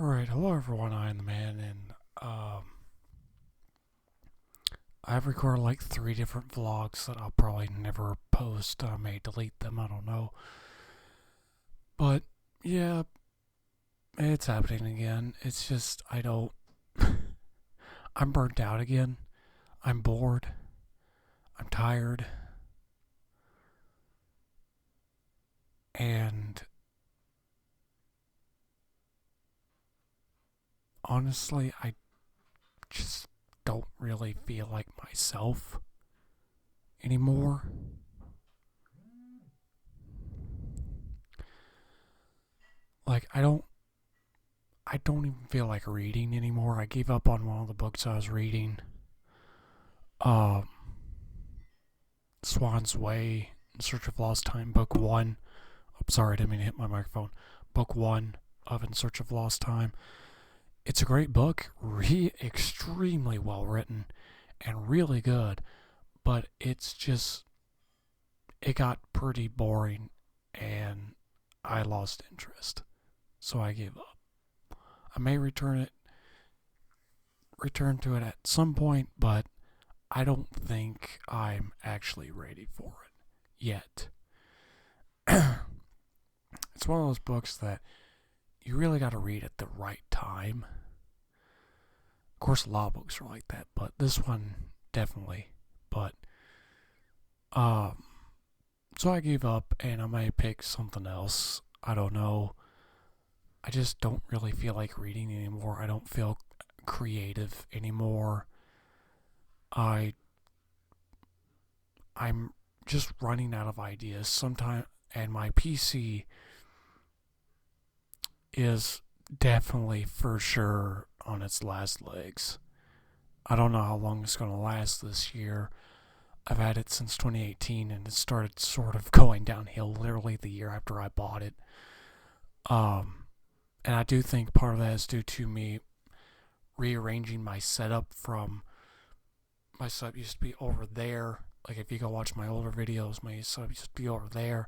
Alright, hello everyone, I am the man, and I've recorded like 3 different vlogs that I'll probably never post. I may delete them, I don't know. But, yeah, it's happening again. It's just, I don't. I'm burnt out again. I'm bored. I'm tired. And honestly, I just don't really feel like myself anymore. Like, I don't even feel like reading anymore. I gave up on one of the books I was reading. Um, Swan's Way, In Search of Lost Time, Book 1. I'm sorry, I didn't mean to hit my microphone. Book 1 of In Search of Lost Time. It's a great book, extremely well written, and really good, but it's just, it got pretty boring, and I lost interest. So I gave up. I may return to it at some point, but I don't think I'm actually ready for it yet. It's one of those books that you really got to read at the right time. Of course, a lot of books are like that, but this one definitely. But um, so I gave up, and I may pick something else. I don't know. I just don't really feel like reading anymore. I don't feel creative anymore. I I'm just running out of ideas sometimes, and my PC is definitely for sure on its last legs. I don't know how long it's going to last this year. I've had it since 2018, and it started sort of going downhill literally the year after I bought it. And I do think part of that is due to me rearranging my setup. From my setup used to be over there. Like, if you go watch my older videos, my setup used to be over there.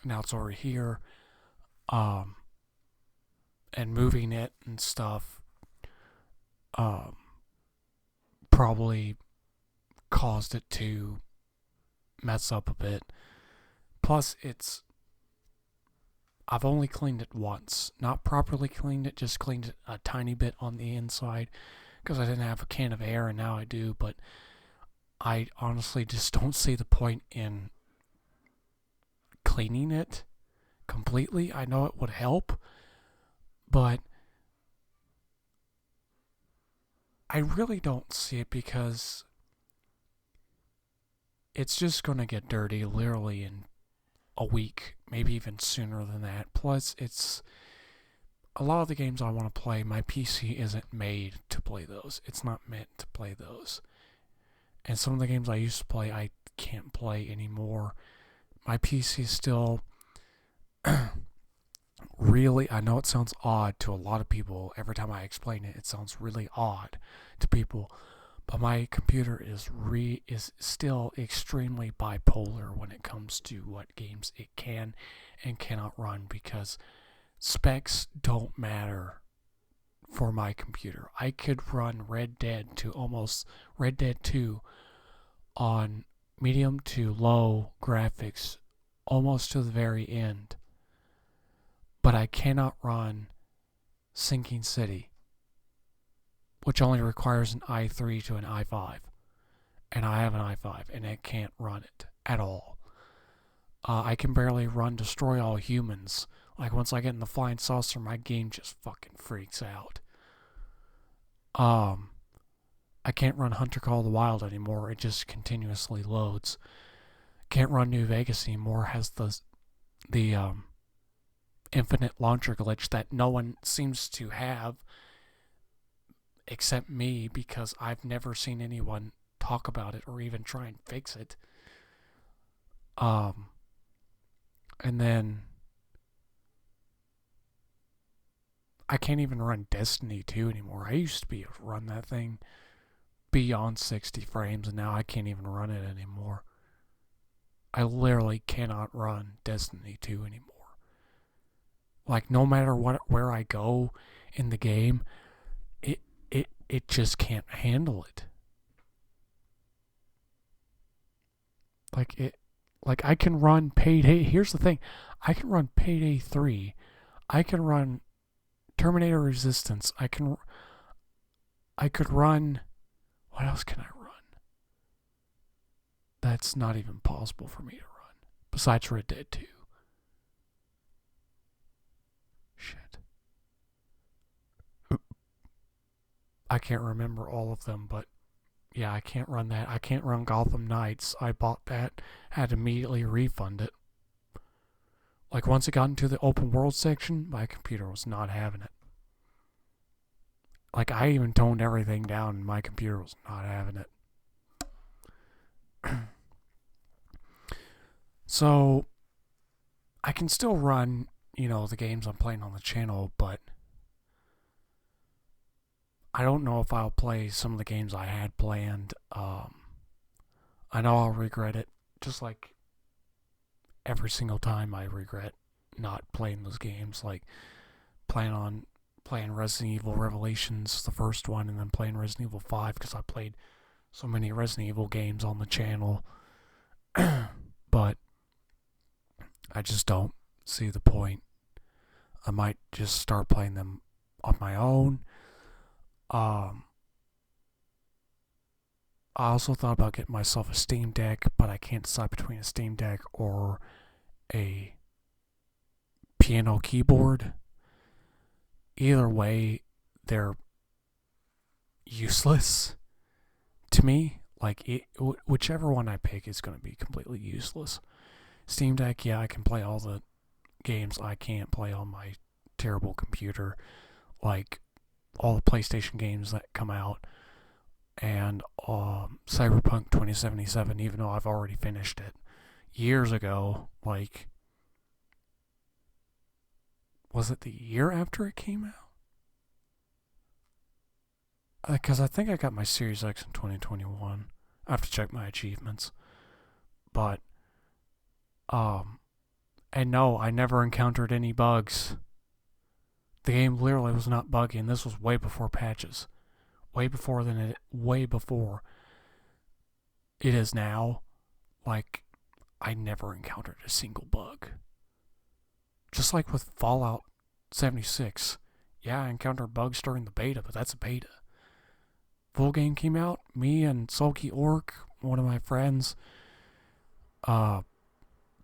Now it's over here. Um, and moving it and stuff um, probably caused it to mess up a bit. Plus, I've only cleaned it once. Not properly cleaned it, just cleaned it a tiny bit on the inside because I didn't have a can of air, and now I do. But I honestly just don't see the point in cleaning it completely. I know it would help, but I really don't see it because it's just going to get dirty literally in a week, maybe even sooner than that. Plus, it's a lot of the games I want to play, my PC isn't made to play those. It's not meant to play those. And some of the games I used to play, I can't play anymore. My PC is still really, I know it sounds odd to a lot of people. Every time I explain it, it sounds really odd to people. But my computer is still extremely bipolar when it comes to what games it can and cannot run, because specs don't matter for my computer. I could run Red Dead 2 on medium to low graphics almost to the very end, but I cannot run Sinking City, which only requires an i3 to an i5, and I have an i5, and it can't run it at all. I can barely run Destroy All Humans. Like, once I get in the flying saucer, my game just fucking freaks out. I can't run Hunter Call the Wild anymore. It just continuously loads. Can't run New Vegas anymore. Has the infinite launcher glitch that no one seems to have except me, because I've never seen anyone talk about it or even try and fix it. And then I can't even run Destiny 2 anymore. I used to be able to run that thing beyond 60 frames, and now I can't even run it anymore. I literally cannot run Destiny 2 anymore. Like, no matter where I go, in the game, it just can't handle it. Like I can run Payday. Here's the thing, I can run Payday 3. I can run Terminator Resistance. I could run. What else can I run? That's not even possible for me to run. Besides Red Dead 2. Shit. I can't remember all of them, but yeah, I can't run that. I can't run Gotham Knights. I bought that, had to immediately refund it. Like once it got into the open world section, my computer was not having it. Like I even toned everything down and my computer was not having it. So I can still run, the games I'm playing on the channel, but I don't know if I'll play some of the games I had planned. I know I'll regret it, just like every single time I regret not playing those games. Like plan on playing Resident Evil Revelations, the first one, and then playing Resident Evil 5 because I played so many Resident Evil games on the channel. But I just don't see the point. I might just start playing them on my own. I also thought about getting myself a Steam Deck, but I can't decide between a Steam Deck or a piano keyboard. Either way, they're useless to me. Like, whichever one I pick is going to be completely useless. Steam Deck, yeah, I can play all the games I can't play on my terrible computer. Like, all the PlayStation games that come out. And Cyberpunk 2077, even though I've already finished it years ago. Like, was it the year after it came out? Because I think I got my Series X in 2021. I have to check my achievements. But, and no, I never encountered any bugs. The game literally was not buggy, and this was way before patches. Way before it is now. Like, I never encountered a single bug. Just like with Fallout 76. Yeah, I encountered bugs during the beta, but that's a beta. Full game came out, me and Sulky Orc, one of my friends,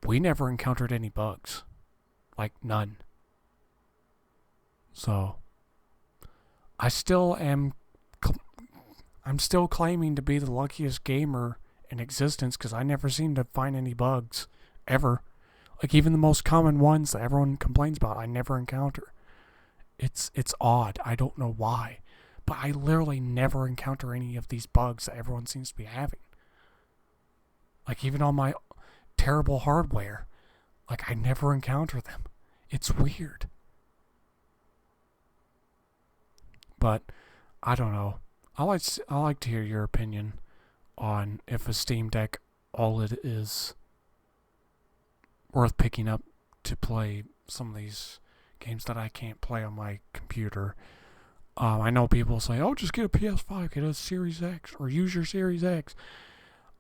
we never encountered any bugs. Like, none. So, I'm still claiming to be the luckiest gamer in existence because I never seem to find any bugs, ever. Like, even the most common ones that everyone complains about, I never encounter. It's odd. I don't know why. But I literally never encounter any of these bugs that everyone seems to be having. Like, even on my terrible hardware, like, I never encounter them. It's weird. But, I don't know. I like to hear your opinion on if a Steam Deck OLED is worth picking up to play some of these games that I can't play on my computer. I know people say, oh, just get a PS5, get a Series X, or use your Series X.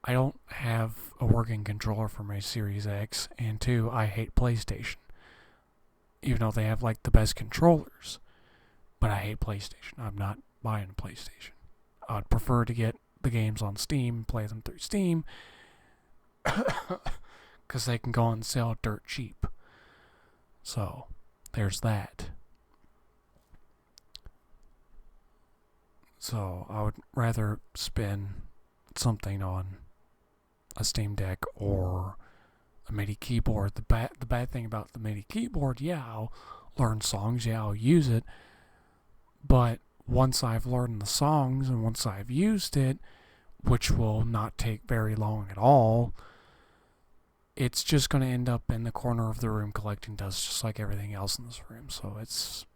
I don't have a working controller for my Series X, and two, I hate PlayStation. Even though they have, like, the best controllers. But I hate PlayStation. I'm not buying a PlayStation. I'd prefer to get the games on Steam, play them through Steam, because they can go on sale dirt cheap. So, there's that. So, I would rather spend something on a Steam Deck or a MIDI keyboard. The bad thing about the MIDI keyboard, yeah, I'll learn songs, yeah, I'll use it. But once I've learned the songs and once I've used it, which will not take very long at all, it's just going to end up in the corner of the room collecting dust just like everything else in this room. So it's...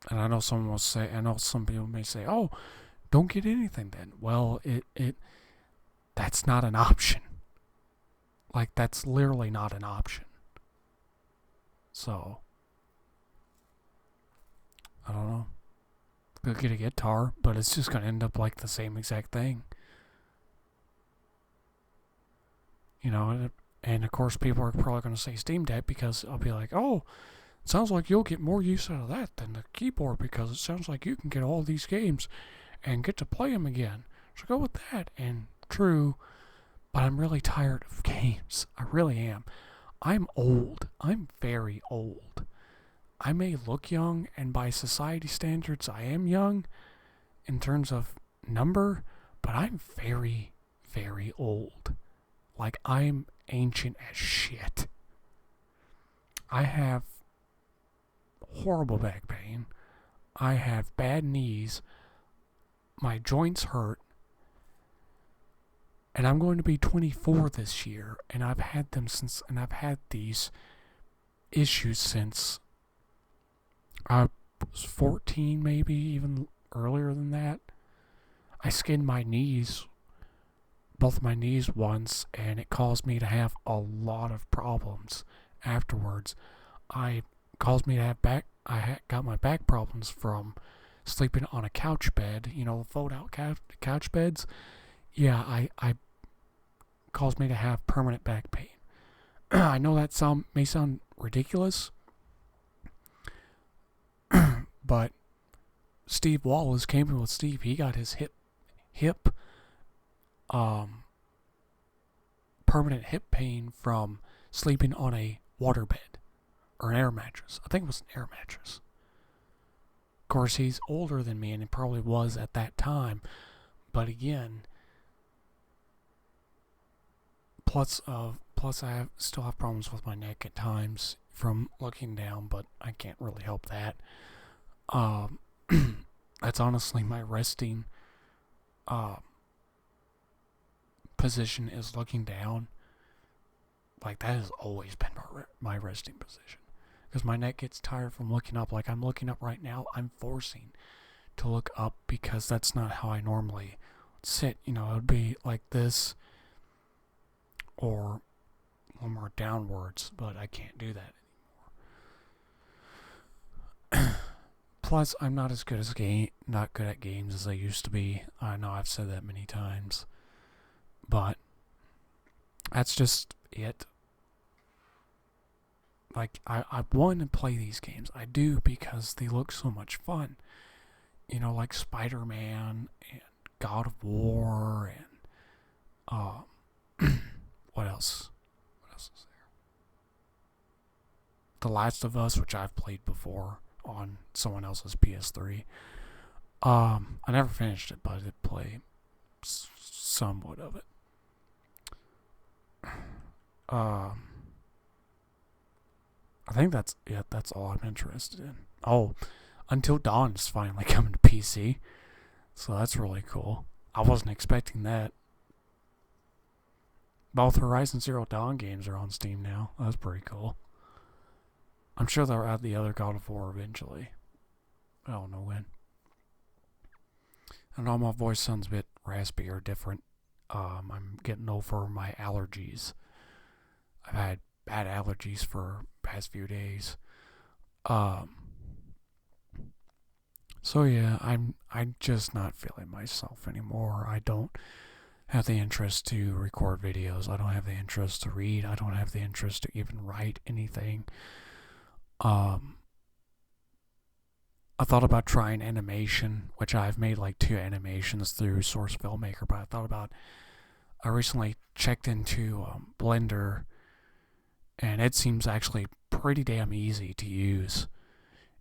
And I know some people may say, oh, don't get anything then. Well, that's not an option. Like, that's literally not an option. So, I don't know. Go get a guitar, but it's just gonna end up like the same exact thing. You know, and of course people are probably gonna say Steam Deck because I'll be like, oh, it sounds like you'll get more use out of that than the keyboard because it sounds like you can get all these games and get to play them again. So go with that. And true, but I'm really tired of games. I really am. I'm old. I'm very old. I may look young, and by society standards, I am young in terms of number, but I'm very, very old. Like, I'm ancient as shit. I have horrible back pain. I have bad knees. My joints hurt. And I'm going to be 24 this year, and I've had these issues since I was 14, maybe even earlier than that. I skinned my knees, both my knees once, and it caused me to have a lot of problems afterwards. I got my back problems from sleeping on a couch bed, fold out couch beds. Yeah, I caused me to have permanent back pain. I know that may sound ridiculous, but Steve Wallace came in with Steve. He got his hip permanent hip pain from sleeping on a water bed or an air mattress. I think it was an air mattress. Of course, he's older than me, and it probably was at that time. But again, plus I still have problems with my neck at times from looking down, but I can't really help that. That's honestly my resting position is looking down. Like, that has always been my resting position. Because my neck gets tired from looking up. Like, I'm looking up right now. I'm forcing to look up because that's not how I normally sit. It would be like this or a little more downwards, but I can't do that anymore. Plus, I'm not as good not good at games as I used to be. I know I've said that many times, but that's just it. Like, I want to play these games. I do because they look so much fun. Like Spider-Man and God of War and what else? What else is there? The Last of Us, which I've played before on someone else's PS3. I never finished it, but I did play somewhat of it. I think that's it. That's all I'm interested in. Oh, Until Dawn is finally coming to PC. So that's really cool. I wasn't expecting that. Both Horizon Zero Dawn games are on Steam now. That's pretty cool. I'm sure they'll add the other God of War eventually. I don't know when. I know my voice sounds a bit raspy or different. I'm getting over my allergies. I've had bad allergies for the past few days. So yeah, I'm just not feeling myself anymore. I don't have the interest to record videos. I don't have the interest to read. I don't have the interest to even write anything. I thought about trying animation, which I've made like 2 animations through Source Filmmaker, but I recently checked into Blender, and it seems actually pretty damn easy to use.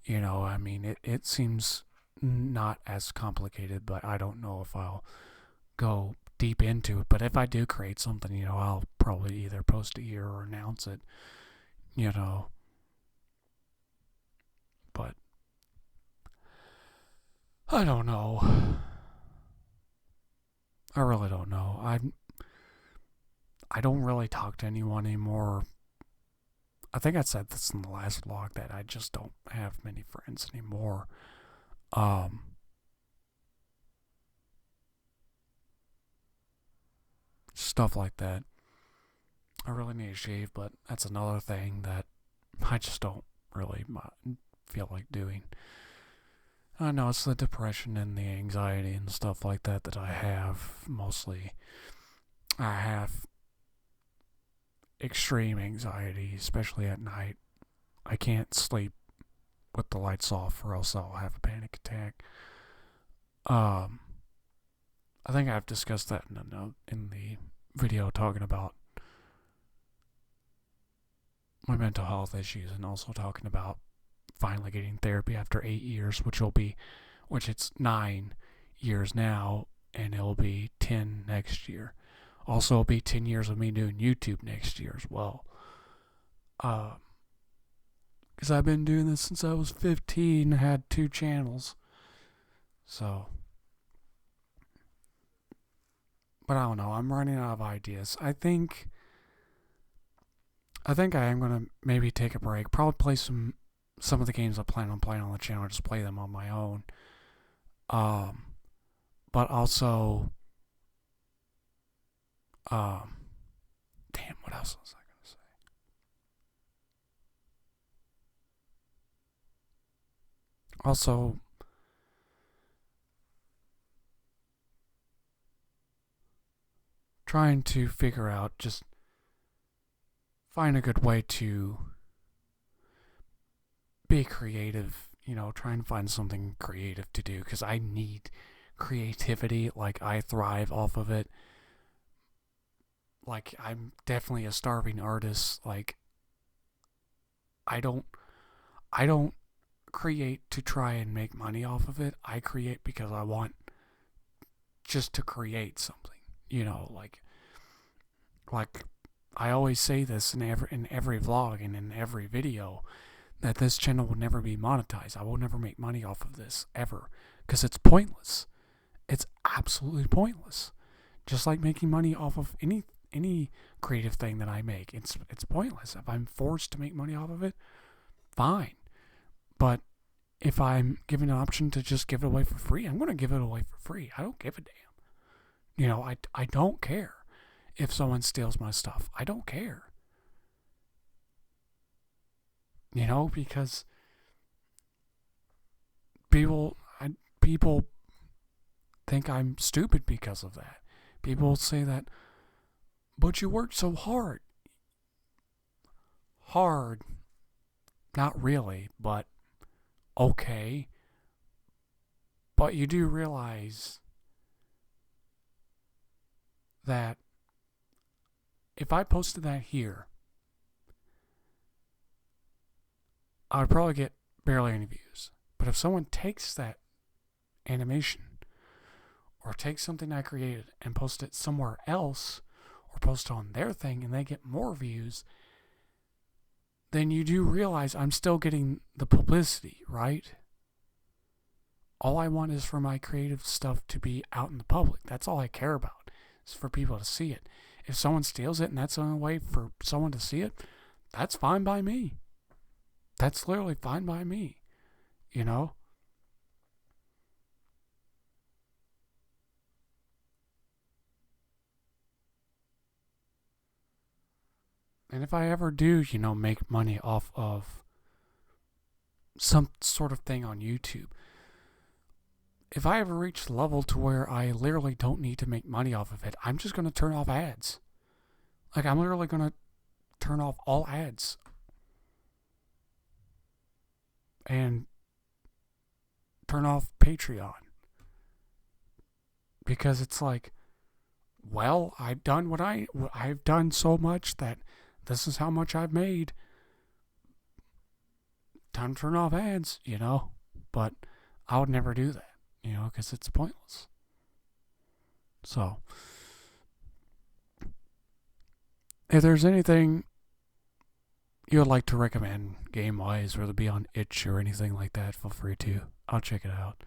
It seems not as complicated, but I don't know if I'll go deep into it. But if I do create something, I'll probably either post it here or announce it, But I don't know. I really don't know. I don't really talk to anyone anymore. I think I said this in the last vlog that I just don't have many friends anymore. Stuff like that. I really need to shave, but that's another thing that I just don't really feel like doing. I know it's the depression and the anxiety and stuff like that that I have mostly. I have extreme anxiety, especially at night. I can't sleep with the lights off, or else I'll have a panic attack. Um, I think I've discussed that in the video talking about my mental health issues, and also talking about finally getting therapy after 8 years, which it's 9 years now, and it'll be 10 next year. Also, it'll be 10 years of me doing YouTube next year as well. Because I've been doing this since I was 15, had 2 channels. So, but I don't know. I'm running out of ideas. I think I am gonna maybe take a break. Probably play some of the games I plan on playing on the channel. Just play them on my own. But also, damn, what else was I gonna say? Also, trying to figure out, just find a good way to be creative, try and find something creative to do, because I need creativity. Like, I thrive off of it. Like, I'm definitely a starving artist. Like, I don't create to try and make money off of it. I create because I want just to create something. Like I always say this in every vlog and in every video, that this channel will never be monetized. I will never make money off of this ever, because it's pointless. It's absolutely pointless. Just like making money off of any creative thing that I make, it's pointless. If I'm forced to make money off of it, fine. But if I'm given an option to just give it away for free, I'm going to give it away for free. I don't give a damn. I don't care if someone steals my stuff. I don't care. Because people think I'm stupid because of that. People say that, but you worked so hard. Hard, not really, but okay. But you do realize that if I posted that here, I would probably get barely any views. But if someone takes that animation, or takes something I created and post it somewhere else, or post it on their thing, and they get more views, then you do realize I'm still getting the publicity, right? All I want is for my creative stuff to be out in the public. That's all I care about, is for people to see it. If someone steals it and that's the only way for someone to see it, that's fine by me. That's literally fine by me. And if I ever do, make money off of some sort of thing on YouTube, if I ever reach the level to where I literally don't need to make money off of it, I'm just going to turn off ads. Like, I'm literally going to turn off all ads. And turn off Patreon. Because it's like, well, I've done I've done so much that this is how much I've made. Time to turn off ads, But I would never do that, because it's pointless. So, if there's anything you would like to recommend game-wise, whether it be on itch or anything like that, feel free to. I'll check it out.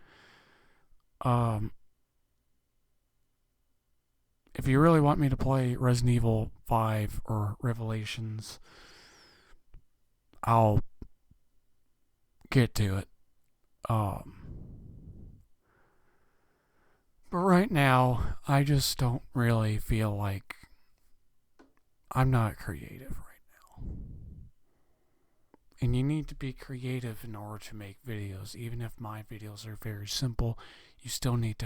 If you really want me to play Resident Evil 5 or Revelations, I'll get to it. But right now, I just don't really feel like I'm not creative right now. And you need to be creative in order to make videos. Even if my videos are very simple, you still need to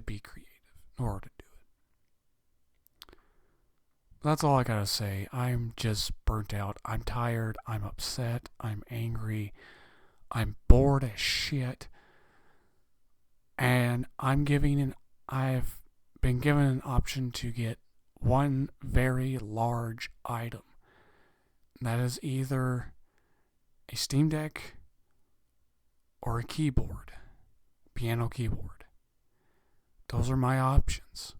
be creative in order to do it. That's all I gotta say. I'm just burnt out. I'm tired. I'm upset. I'm angry. I'm bored as shit. And I've been given an option to get one very large item. That is either a Steam Deck or a keyboard, piano keyboard. Those are my options.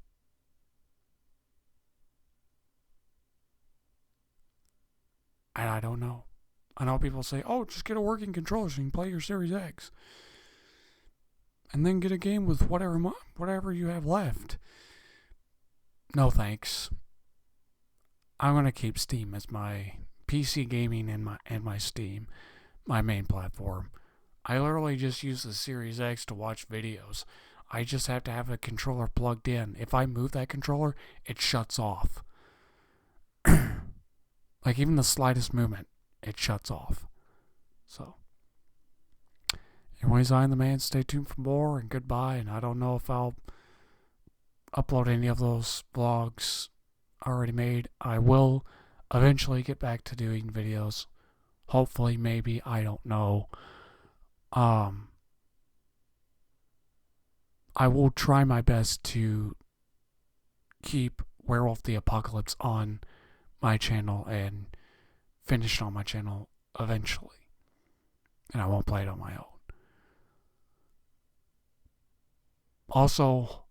And I don't know. I know people say, oh, just get a working controller so you can play your Series X. And then get a game with whatever you have left. No thanks. I'm going to keep Steam as my PC gaming and my Steam, my main platform. I literally just use the Series X to watch videos. I just have to have a controller plugged in. If I move that controller, it shuts off. Like even the slightest movement, it shuts off. So, anyways, I am the man. Stay tuned for more, and goodbye. And I don't know if I'll upload any of those vlogs already made. I will eventually get back to doing videos. Hopefully, maybe, I don't know. I will try my best to keep Werewolf the Apocalypse on my channel and finish it on my channel eventually. And I won't play it on my own. Also,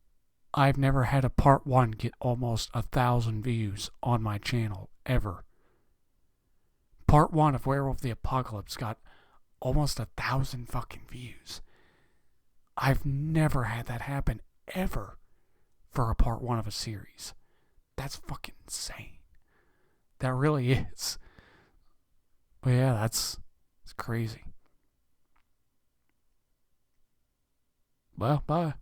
I've never had a part 1 get almost 1,000 views on my channel, ever. Part 1 of Werewolf the Apocalypse got almost 1,000 fucking views. I've never had that happen, ever, for a part 1 of a series. That's fucking insane. That really is. But yeah, it's crazy. Well, bye.